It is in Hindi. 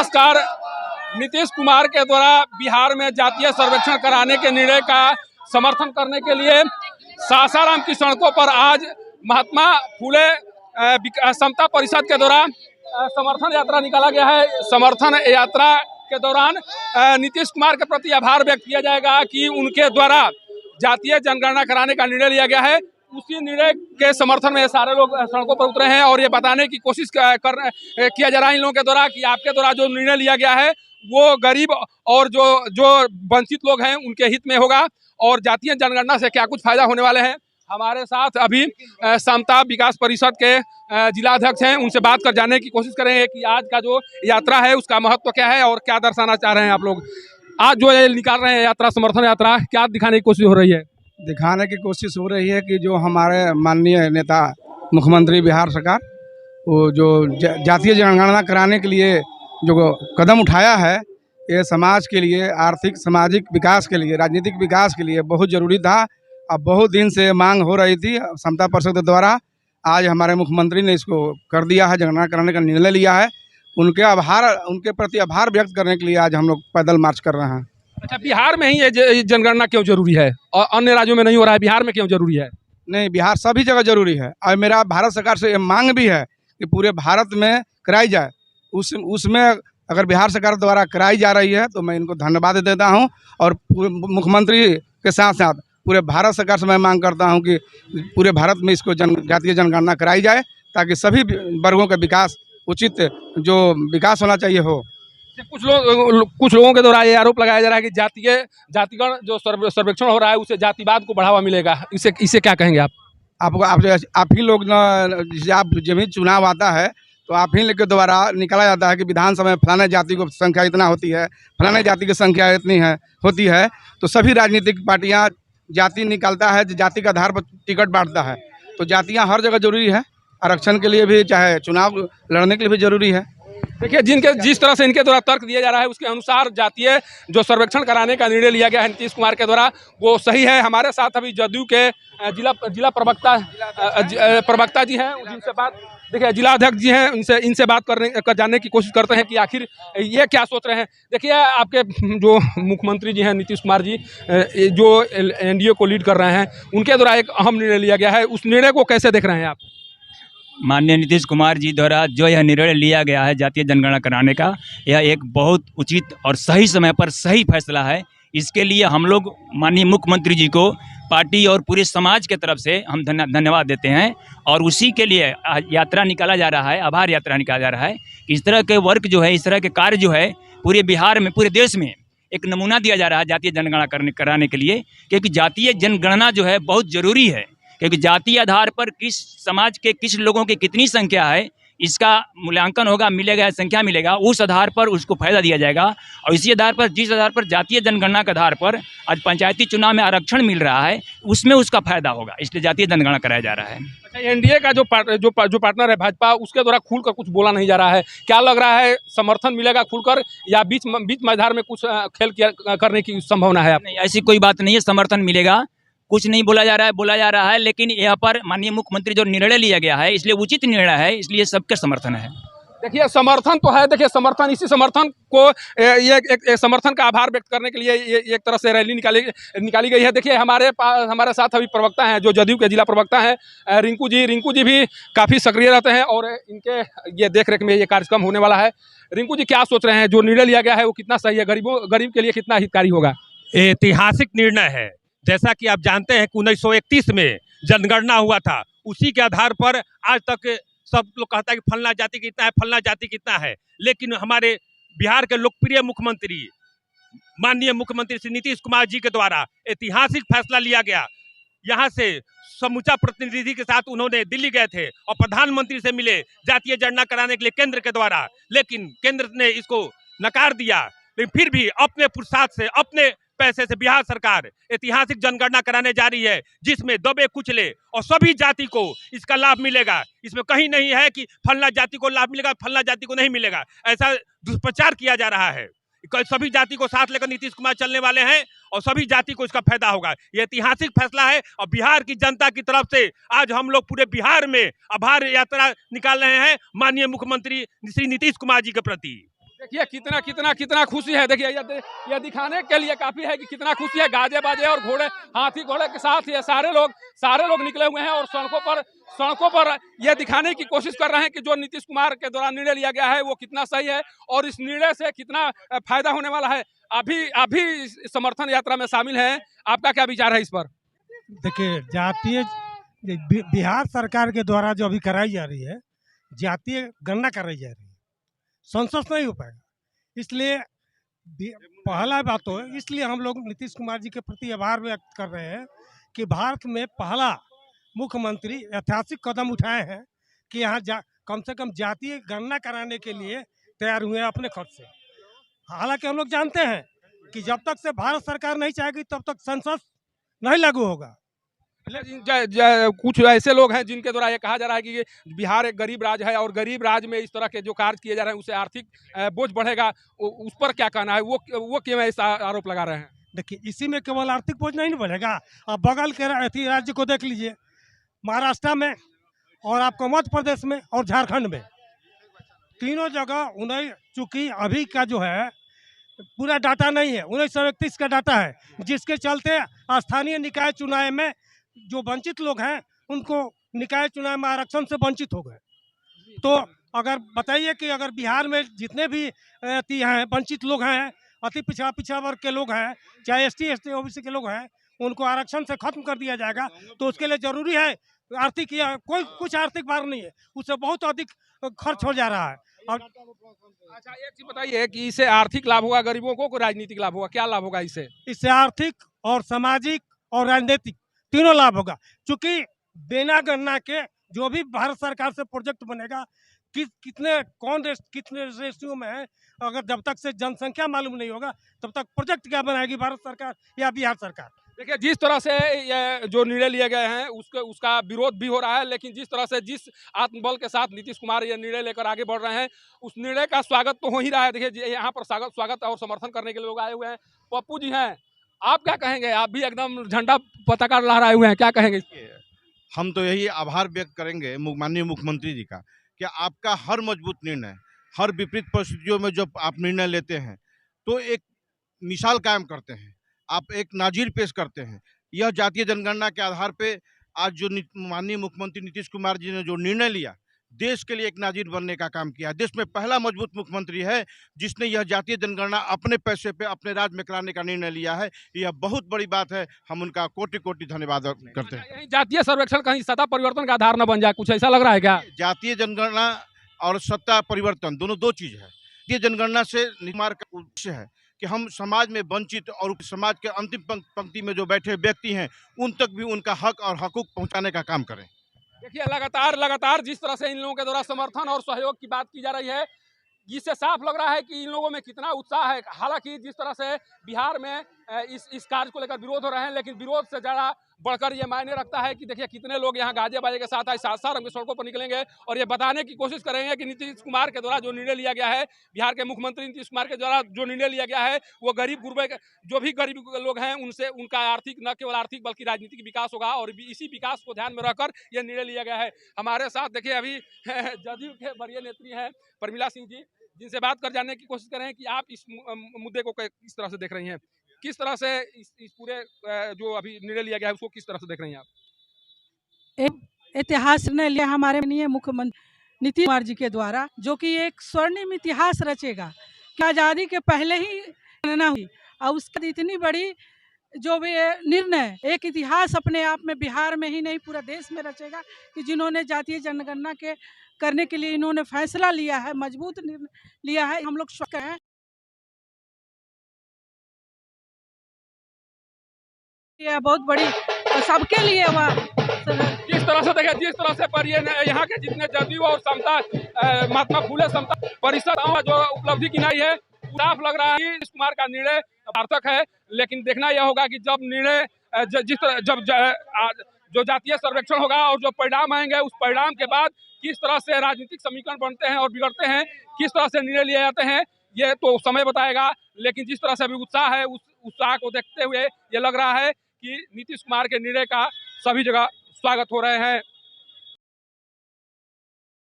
नमस्कार। नीतीश कुमार के द्वारा बिहार में जातीय सर्वेक्षण कराने के निर्णय का समर्थन करने के लिए सासाराम की सड़कों पर आज महात्मा फूले समता परिषद के द्वारा समर्थन यात्रा निकाला गया है। समर्थन यात्रा के दौरान नीतीश कुमार के प्रति आभार व्यक्त किया जाएगा कि उनके द्वारा जातीय जनगणना कराने का निर्णय लिया गया है। उसी निर्णय के समर्थन में सारे लोग सड़कों पर उतरे हैं और ये बताने की कोशिश किया जा रहा है इन लोगों के द्वारा कि आपके द्वारा जो निर्णय लिया गया है वो गरीब और जो वंचित लोग हैं उनके हित में होगा और जातीय जनगणना से क्या कुछ फायदा होने वाले हैं। हमारे साथ अभी समता विकास परिषद के जिला अध्यक्ष हैं, उनसे बात कर जानने की कोशिश करेंगे कि आज का जो यात्रा है उसका महत्व क्या है और क्या दर्शाना चाह रहे हैं आप लोग। आज जो ये निकाल रहे हैं यात्रा, समर्थन यात्रा, क्या दिखाने की कोशिश हो रही है? दिखाने की कोशिश हो रही है कि जो हमारे माननीय नेता मुख्यमंत्री बिहार सरकार वो जो जातीय जनगणना कराने के लिए जो कदम उठाया है, ये समाज के लिए, आर्थिक सामाजिक विकास के लिए, राजनीतिक विकास के लिए बहुत ज़रूरी था। अब बहुत दिन से मांग हो रही थी समता परिषद द्वारा। आज हमारे मुख्यमंत्री ने इसको कर दिया है, जनगणना कराने का निर्णय लिया है। उनके प्रति आभार व्यक्त करने के लिए आज हम लोग पैदल मार्च कर रहे हैं। अच्छा, बिहार में ही ये जनगणना क्यों जरूरी है और अन्य राज्यों में नहीं हो रहा है? बिहार में क्यों जरूरी है? नहीं, बिहार सभी जगह जरूरी है और मेरा भारत सरकार से ये मांग भी है कि पूरे भारत में कराई जाए। उसमें अगर बिहार सरकार द्वारा कराई जा रही है तो मैं इनको धन्यवाद देता हूं और मुख्यमंत्री के साथ साथ पूरे भारत सरकार से मैं मांग करता हूं कि पूरे भारत में इसको जातीय जनगणना कराई जाए ताकि सभी वर्गों का विकास, उचित जो विकास होना चाहिए हो। कुछ लोगों के द्वारा ये आरोप लगाया जा रहा है कि जातिगण जो सर्वेक्षण हो रहा है उससे जातिवाद को बढ़ावा मिलेगा। इसे क्या कहेंगे आप? आप ही लोग जैसे आप जब भी चुनाव आता है तो आप ही के द्वारा निकाला जाता है कि विधानसभा में फलाने जाति को संख्या इतना होती है, फलाने जाति की संख्या इतनी होती है। तो सभी राजनीतिक पार्टियां जाति निकालता है, जाति के आधार पर टिकट बांटता है। तो जातियां हर जगह जरूरी है, आरक्षण के लिए भी, चाहे चुनाव लड़ने के लिए भी जरूरी है। देखिए, जिस तरह से इनके द्वारा तर्क दिया जा रहा है उसके अनुसार जातीय जो सर्वेक्षण कराने का निर्णय लिया गया है नीतीश कुमार के द्वारा वो सही है। हमारे साथ अभी जदयू के जिला प्रवक्ता जी हैं, जिनसे बात, देखिए जिला अध्यक्ष जी हैं, इनसे बात जानने की कोशिश करते हैं कि आखिर ये क्या सोच रहे हैं। देखिए, आपके जो मुख्यमंत्री जी हैं नीतीश कुमार जी, जो एनडीए को लीड कर रहे हैं, उनके द्वारा एक अहम निर्णय लिया गया है, उस निर्णय को कैसे देख रहे हैं आप? माननीय नीतीश कुमार जी द्वारा जो यह निर्णय लिया गया है जातीय जनगणना कराने का, यह एक बहुत उचित और सही समय पर सही फैसला है। इसके लिए हम लोग माननीय मुख्यमंत्री जी को पार्टी और पूरे समाज के तरफ से हम धन्यवाद देते हैं और उसी के लिए यात्रा निकाला जा रहा है, आभार यात्रा निकाला जा रहा है। इस तरह के वर्क जो है, इस तरह के कार्य जो है पूरे बिहार में, पूरे देश में एक नमूना दिया जा रहा है जातीय जनगणना कराने के लिए, क्योंकि जातीय जनगणना जो है बहुत ज़रूरी है। क्योंकि जातीय आधार पर किस समाज के किस लोगों की कितनी संख्या है इसका मूल्यांकन होगा, मिलेगा, संख्या मिलेगा, उस आधार पर उसको फायदा दिया जाएगा। और इसी आधार पर, जिस आधार पर जातीय जनगणना के आधार पर आज पंचायती चुनाव में आरक्षण मिल रहा है, उसमें उसका फायदा होगा, इसलिए जातीय जनगणना कराया जा रहा है। अच्छा, एनडीए का जो पार्टनर है भाजपा, उसके द्वारा खुलकर कुछ बोला नहीं जा रहा है, क्या लग रहा है समर्थन मिलेगा खुलकर या बीच मैदान में कुछ खेल करने की संभावना है? नहीं, ऐसी कोई बात नहीं है, समर्थन मिलेगा, कुछ नहीं बोला जा रहा है, लेकिन यहाँ पर माननीय मुख्यमंत्री जो निर्णय लिया गया है इसलिए उचित निर्णय है, इसलिए सबके समर्थन है। देखिए, समर्थन तो है। देखिए, समर्थन, इसी समर्थन को ये एक समर्थन का आभार व्यक्त करने के लिए ये एक तरह से रैली निकाली गई है। देखिए, हमारे साथ अभी प्रवक्ता हैं जो जदयू के जिला प्रवक्ता हैं, रिंकू जी भी काफ़ी सक्रिय रहते हैं और इनके ये देखरेख में ये कार्यक्रम होने वाला है। रिंकू जी, क्या सोच रहे हैं, जो निर्णय लिया गया है वो कितना सही है, गरीब के लिए कितना हितकारी होगा? ऐतिहासिक निर्णय है। जैसा कि आप जानते हैं कि 1931 में जनगणना हुआ था, उसी के आधार पर आज तक सब लोग कहता है कि फलना जाति कितना है, फलना जाति कितना है। लेकिन हमारे बिहार के लोकप्रिय मुख्यमंत्री, माननीय मुख्यमंत्री श्री नीतीश कुमार जी के द्वारा ऐतिहासिक फैसला लिया गया। यहाँ से समूचा प्रतिनिधि के साथ उन्होंने दिल्ली गए थे और प्रधानमंत्री से मिले जातीय जनगणना कराने के लिए केंद्र के द्वारा, लेकिन केंद्र ने इसको नकार दिया। लेकिन फिर भी अपने पुरुषार्थ से, अपने पैसे से बिहार सरकार ऐतिहासिक जनगणना कराने जा रही है, जिसमें दबे कुचले और सभी जाति को इसका लाभ मिलेगा। इसमें कहीं नहीं है कि फलना जाति को लाभ मिलेगा, फलना जाति को नहीं मिलेगा, ऐसा दुष्प्रचार किया जा रहा है। सभी जाति को साथ लेकर नीतीश कुमार चलने वाले हैं और सभी जाति को इसका फायदा होगा। ये ऐतिहासिक फैसला है और बिहार की जनता की तरफ से आज हम लोग पूरे बिहार में आभार यात्रा निकाल रहे हैं माननीय मुख्यमंत्री श्री नीतीश कुमार जी के प्रति। देखिए कितना कितना कितना खुशी है। देखिए ये दिखाने के लिए काफी है कि कितना खुशी है। गाजे बाजे और घोड़े, हाथी घोड़े के साथ ये सारे लोग निकले हुए हैं और सड़कों पर ये दिखाने की कोशिश कर रहे हैं कि जो नीतीश कुमार के द्वारा निर्णय लिया गया है वो कितना सही है और इस निर्णय से कितना फायदा होने वाला है। अभी समर्थन यात्रा में शामिल हैं, आपका क्या विचार है इस पर? देखिए, जातीय बिहार सरकार के द्वारा जो अभी कराई जा रही है, जातीय गणना कराई जा रही है, संसद नहीं हो पाएगा। इसलिए पहला बात तो है, इसलिए हम लोग नीतीश कुमार जी के प्रति आभार व्यक्त कर रहे हैं कि भारत में पहला मुख्यमंत्री ऐतिहासिक कदम उठाए हैं कि यहाँ कम से कम जातीय गणना कराने के लिए तैयार हुए हैं अपने खर्च से। हालांकि हम लोग जानते हैं कि जब तक से भारत सरकार नहीं चाहेगी तब तक संसद नहीं लागू होगा। कुछ ऐसे लोग हैं जिनके द्वारा ये कहा जा रहा है कि बिहार एक गरीब राज्य है और गरीब राज्य में इस तरह के जो कार्य किए जा रहे हैं उससे आर्थिक बोझ बढ़ेगा, उस पर क्या कहना है? वो क्यों ऐसा आरोप लगा रहे हैं? देखिए, इसी में केवल आर्थिक बोझ नहीं बढ़ेगा। आप बगल के राज्य को देख लीजिए, महाराष्ट्र में और आपको मध्य प्रदेश में और झारखंड में, तीनों जगह उन्हें चूंकि अभी का जो है पूरा डाटा नहीं है, 1931 का डाटा है, जिसके चलते स्थानीय निकाय चुनाव में जो वंचित लोग हैं उनको निकाय चुनाव में आरक्षण से वंचित हो गए। तो अगर बताइए कि अगर बिहार में जितने भी हैं वंचित लोग हैं, अति पिछड़ा वर्ग के लोग हैं, चाहे ST OBC के लोग हैं, उनको आरक्षण से खत्म कर दिया जाएगा तो उसके लिए जरूरी है आर्थिक या कोई कुछ आर्थिक भार नहीं है, उससे बहुत अधिक खर्च हो जा रहा है। और अच्छा, एक चीज बताइए कि इससे आर्थिक लाभ होगा गरीबों को राजनीतिक लाभ होगा? क्या लाभ होगा इससे? इससे आर्थिक और सामाजिक और राजनीतिक तीनों लाभ होगा। क्योंकि बिना गणना के जो भी भारत सरकार से प्रोजेक्ट बनेगा कितने रेशियो में है, अगर जब तक से जनसंख्या मालूम नहीं होगा तब तक प्रोजेक्ट क्या बनाएगी भारत सरकार या बिहार सरकार? देखिए, जिस तरह से ये जो निर्णय लिए गए हैं उसका विरोध भी हो रहा है, लेकिन जिस तरह से जिस आत्मबल के साथ नीतीश कुमार ये निर्णय लेकर आगे बढ़ रहे हैं उस निर्णय का स्वागत तो हो ही रहा है। देखिए, यहाँ पर स्वागत और समर्थन करने के लिए लोग आए हुए हैं। पप्पू जी हैं, आप क्या कहेंगे? आप भी एकदम झंडा पताका लहराए हुए हैं, क्या कहेंगे? हम तो यही आभार व्यक्त करेंगे माननीय मुख्यमंत्री जी का कि आपका हर मजबूत निर्णय, हर विपरीत परिस्थितियों में जब आप निर्णय लेते हैं तो एक मिसाल कायम करते हैं, आप एक नाजीर पेश करते हैं। यह जातीय जनगणना के आधार पे आज जो माननीय मुख्यमंत्री नीतीश कुमार जी ने जो निर्णय लिया, देश के लिए एक नाजीर बनने का काम किया। देश में पहला मजबूत मुख्यमंत्री है जिसने यह जातीय जनगणना अपने पैसे पे अपने राज्य में कराने का निर्णय लिया है। यह बहुत बड़ी बात है, हम उनका कोटि कोटि धन्यवाद करते हैं। यही जातीय सर्वेक्षण कहीं सत्ता परिवर्तन का आधार न बन जाए, कुछ ऐसा लग रहा है क्या? जातीय जनगणना और सत्ता परिवर्तन दोनों दो चीज है। जातीय जनगणना से निर्माण का उद्देश्य है कि हम समाज में वंचित और समाज के अंतिम पंक्ति में जो बैठे व्यक्ति हैं उन तक भी उनका हक और हकूक पहुंचाने का काम करें। देखिए, लगातार जिस तरह से इन लोगों के द्वारा समर्थन और सहयोग की बात की जा रही है, जिससे साफ लग रहा है कि इन लोगों में कितना उत्साह है। हालांकि जिस तरह से बिहार में इस कार्य को लेकर विरोध हो रहे हैं, लेकिन विरोध से ज़्यादा बढ़कर ये मायने रखता है कि देखिए कितने लोग यहाँ गाजे बाजे के साथ आज सासाराम की सड़कों पर निकलेंगे और ये बताने की कोशिश करेंगे कि नीतीश कुमार के द्वारा जो निर्णय लिया गया है, बिहार के मुख्यमंत्री नीतीश कुमार के द्वारा जो निर्णय लिया गया है, वो गरीब गुरबे जो भी गरीब लोग हैं उनसे उनका आर्थिक, न केवल आर्थिक बल्कि राजनीतिक विकास होगा और इसी विकास को ध्यान में रखकर यह निर्णय लिया गया है। हमारे साथ देखिए अभी जदयू के वरीय नेत्री हैं प्रमिला सिंह जी, जिनसे बात कर जानने की कोशिश करें कि आप इस मुद्दे को किस तरह से देख रही हैं, किस तरह से इस पूरे जो अभी निर्णय लिया गया है उसको किस तरह से देख रही हैं आप? एक इतिहास निर्णय लिया हमारे माननीय मुख्यमंत्री नीतीश कुमार जी के द्वारा, जो कि एक स्वर्णिम इतिहास रचेगा कि आज़ादी के पहले ही गणना हुई और उसके बाद इतनी बड़ी जो भी निर्णय, एक इतिहास अपने आप में बिहार में ही नहीं पूरा देश में रचेगा कि जिन्होंने जातीय जनगणना के करने के लिए इन्होंने फैसला लिया है, मजबूत निर्णय लिया है। हम लोग स्वागत हैं। यह बहुत बड़ी सबके लिए जिस तरह से देखिए, जिस तरह से पर ये यहाँ के जितने जदयू और समता महात्मा फुले समता परिषद जो उपलब्धि गिनाई है, साफ लग रहा है कि नीतीश कुमार का निर्णय सार्थक है। लेकिन देखना यह होगा कि जब निर्णय जिस तरह जब जो जातीय सर्वेक्षण होगा और जो परिणाम आएंगे उस परिणाम के बाद किस तरह से राजनीतिक समीकरण बनते हैं और बिगड़ते हैं, किस तरह से निर्णय लिए जाते हैं, ये तो समय बताएगा। लेकिन जिस तरह से अभी उत्साह है, उस उत्साह को देखते हुए ये लग रहा है कि नीतीश कुमार के निर्णय का सभी जगह स्वागत हो रहे हैं।